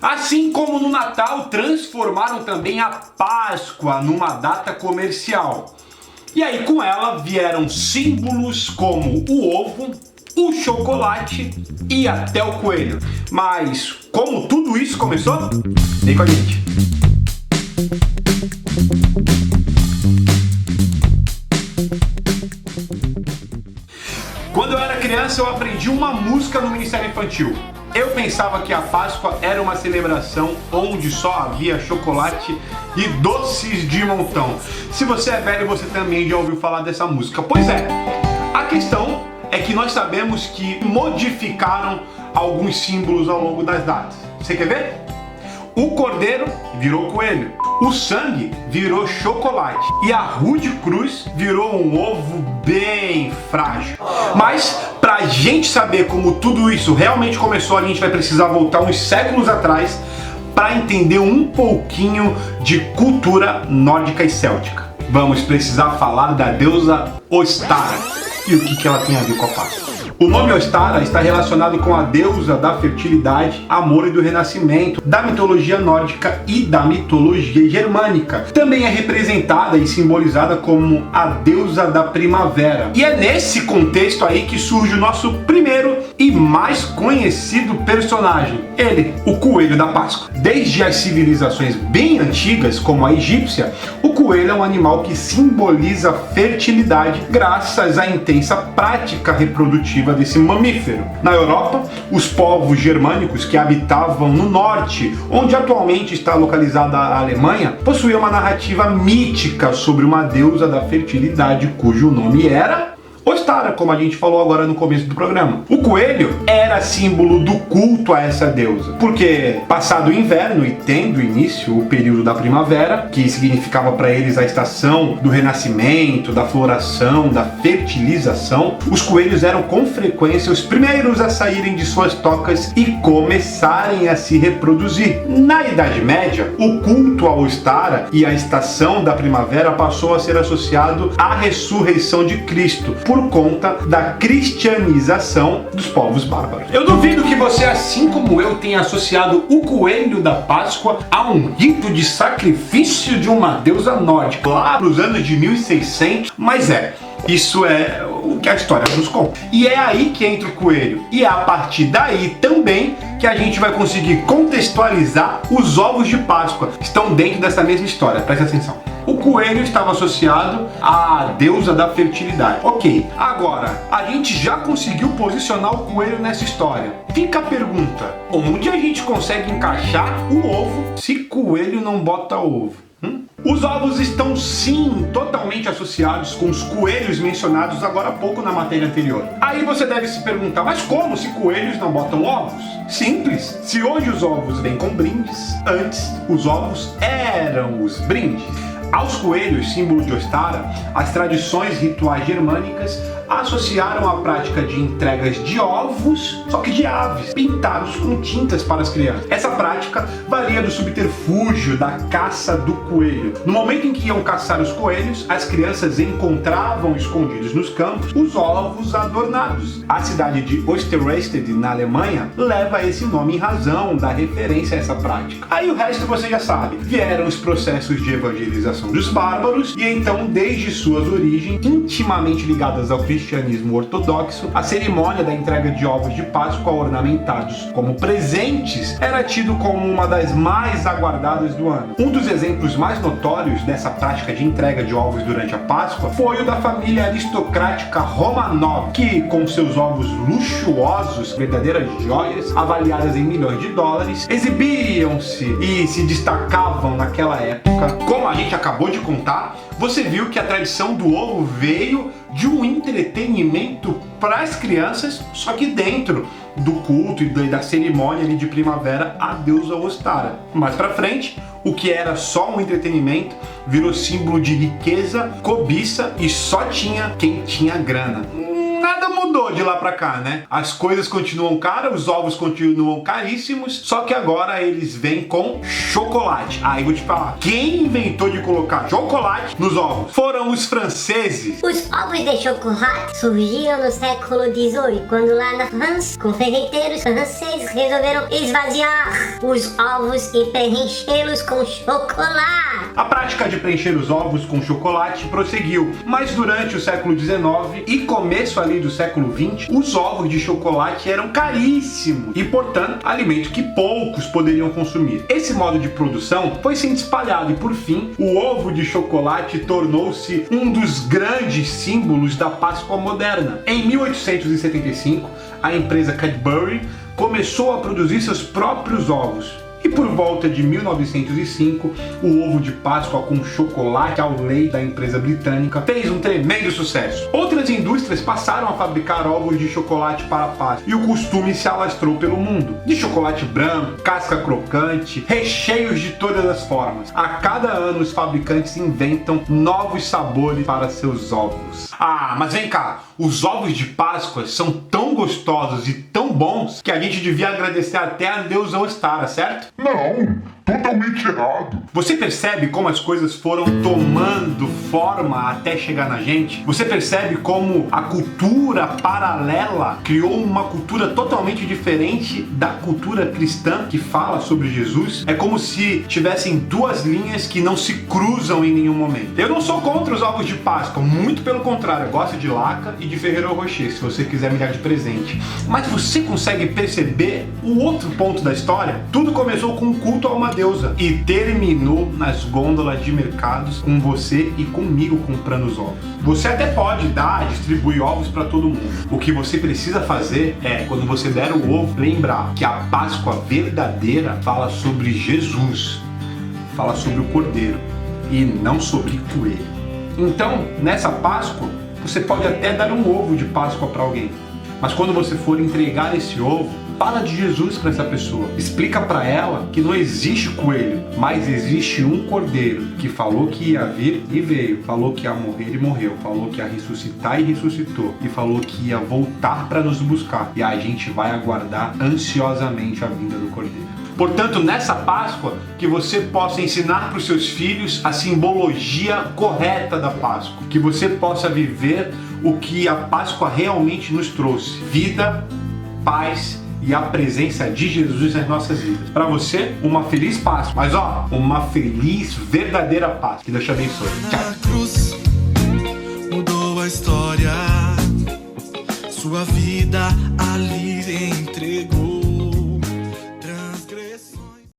Assim como no Natal, transformaram também a Páscoa numa data comercial. E aí com ela vieram símbolos como o ovo, o chocolate e até o coelho. Mas como tudo isso começou? Vem com a gente! Quando eu era criança, eu aprendi uma música no Ministério Infantil. Eu pensava que a Páscoa era uma celebração onde só havia chocolate e doces de montão. Se você é velho, você também já ouviu falar dessa música. Pois é, a questão é que nós sabemos que modificaram alguns símbolos ao longo das datas. Você quer ver? O cordeiro virou coelho, o sangue virou chocolate e a rude cruz virou um ovo bem frágil. Mas pra gente saber como tudo isso realmente começou, a gente vai precisar voltar uns séculos atrás para entender um pouquinho de cultura nórdica e céltica. Vamos precisar falar da deusa Ostara e o que ela tem a ver com a Páscoa. O nome Ostara está relacionado com a deusa da fertilidade, amor e do renascimento, da mitologia nórdica e da mitologia germânica. Também é representada e simbolizada como a deusa da primavera. E é nesse contexto aí que surge o nosso primeiro e mais conhecido personagem, ele, o coelho da Páscoa. Desde as civilizações bem antigas, como a egípcia, o coelho é um animal que simboliza fertilidade graças à intensa prática reprodutiva desse mamífero. Na Europa, os povos germânicos que habitavam no norte, onde atualmente está localizada a Alemanha, possuíam uma narrativa mítica sobre uma deusa da fertilidade cujo nome era Ostara, como a gente falou agora no começo do programa. O coelho era símbolo do culto a essa deusa, porque passado o inverno e tendo início o período da primavera, que significava para eles a estação do renascimento, da floração, da fertilização, os coelhos eram com frequência os primeiros a saírem de suas tocas e começarem a se reproduzir. Na Idade Média, o culto a Ostara e a estação da primavera passou a ser associado à ressurreição de Cristo, por conta da cristianização dos povos bárbaros. Eu duvido que você, assim como eu, tenha associado o coelho da Páscoa a um rito de sacrifício de uma deusa nórdica lá nos anos de 1600, mas isso é o que a história nos conta. E é aí que entra o coelho. E é a partir daí também que a gente vai conseguir contextualizar os ovos de Páscoa. Estão dentro dessa mesma história, presta atenção. O coelho estava associado à deusa da fertilidade. Ok, agora, a gente já conseguiu posicionar o coelho nessa história. Fica a pergunta, onde a gente consegue encaixar o ovo se coelho não bota ovo? Os ovos estão sim totalmente associados com os coelhos mencionados agora há pouco na matéria anterior. Aí você deve se perguntar, mas como se coelhos não botam ovos? Simples, se hoje os ovos vêm com brindes, antes os ovos eram os brindes. Aos coelhos, símbolo de Ostara, as tradições rituais germânicas associaram a prática de entregas de ovos, só que de aves, pintados com tintas para as crianças. Essa prática valia do subterfúgio da caça do coelho. No momento em que iam caçar os coelhos, as crianças encontravam escondidos nos campos os ovos adornados. A cidade de Osterrested, na Alemanha, leva esse nome em razão da referência a essa prática. Aí o resto você já sabe. Vieram os processos de evangelização dos bárbaros e então, desde suas origens, intimamente ligadas ao cristianismo ortodoxo, a cerimônia da entrega de ovos de Páscoa ornamentados como presentes era tido como uma das mais aguardadas do ano. Um dos exemplos mais notórios dessa prática de entrega de ovos durante a Páscoa foi o da família aristocrática Romanov, que, com seus ovos luxuosos, verdadeiras joias, avaliadas em milhões de dólares, exibiam-se e se destacavam naquela época. Como a gente acabou de contar, você viu que a tradição do ovo veio de um entretenimento para as crianças, só que dentro do culto e da cerimônia ali de primavera à deusa Ostara. Mais pra frente, o que era só um entretenimento virou símbolo de riqueza, cobiça e só tinha quem tinha grana. nada mudou de lá pra cá, né? As coisas continuam caras, os ovos continuam caríssimos, só que agora eles vêm com chocolate. Aí vou te falar, quem inventou de colocar chocolate nos ovos? Foram os franceses. Os ovos de chocolate surgiram no século XVIII, quando lá na França, confeiteiros franceses resolveram esvaziar os ovos e preenchê-los com chocolate. A prática de preencher os ovos com chocolate prosseguiu, mas durante o século XIX e começo ali do século XX, os ovos de chocolate eram caríssimos e, portanto, alimento que poucos poderiam consumir. Esse modo de produção foi sendo espalhado e, por fim, o ovo de chocolate tornou-se um dos grandes símbolos da Páscoa moderna. Em 1875, a empresa Cadbury começou a produzir seus próprios ovos. E por volta de 1905, o ovo de Páscoa com chocolate ao leite da empresa britânica fez um tremendo sucesso. Outras indústrias passaram a fabricar ovos de chocolate para a Páscoa e o costume se alastrou pelo mundo. De chocolate branco, casca crocante, recheios de todas as formas. A cada ano os fabricantes inventam novos sabores para seus ovos. Ah, mas vem cá, os ovos de Páscoa são tão gostosos e tão bons que a gente devia agradecer até a deusa Ostara, certo? Não, totalmente errado. Você percebe como as coisas foram tomando forma até chegar na gente? Você percebe como a cultura paralela criou uma cultura totalmente diferente da cultura cristã que fala sobre Jesus? É como se tivessem duas linhas que não se cruzam em nenhum momento. Eu não sou contra os ovos de Páscoa, muito pelo contrário, eu gosto de Laca e de Ferrero Rocher, se você quiser me dar de presente. Mas você consegue perceber o outro ponto da história? Tudo começou com um culto a uma deusa e terminou nas gôndolas de mercados com você e comigo comprando os ovos. Você até pode distribuir ovos para todo mundo. O que você precisa fazer é, quando você der o ovo, lembrar que a Páscoa verdadeira fala sobre Jesus, fala sobre o Cordeiro e não sobre coelho. Então, nessa Páscoa, você pode até dar um ovo de Páscoa para alguém. Mas quando você for entregar esse ovo, fala de Jesus para essa pessoa. Explica para ela que não existe coelho, mas existe um cordeiro que falou que ia vir e veio, falou que ia morrer e morreu, falou que ia ressuscitar e ressuscitou, e falou que ia voltar para nos buscar. E a gente vai aguardar ansiosamente a vinda do cordeiro. Portanto, nessa Páscoa, que você possa ensinar para os seus filhos a simbologia correta da Páscoa. Que você possa viver o que a Páscoa realmente nos trouxe. Vida, paz e a presença de Jesus nas nossas vidas. Para você, uma feliz Páscoa. Mas uma feliz, verdadeira Páscoa. Que Deus te abençoe. Tchau. Na cruz mudou a história. Sua vida ali em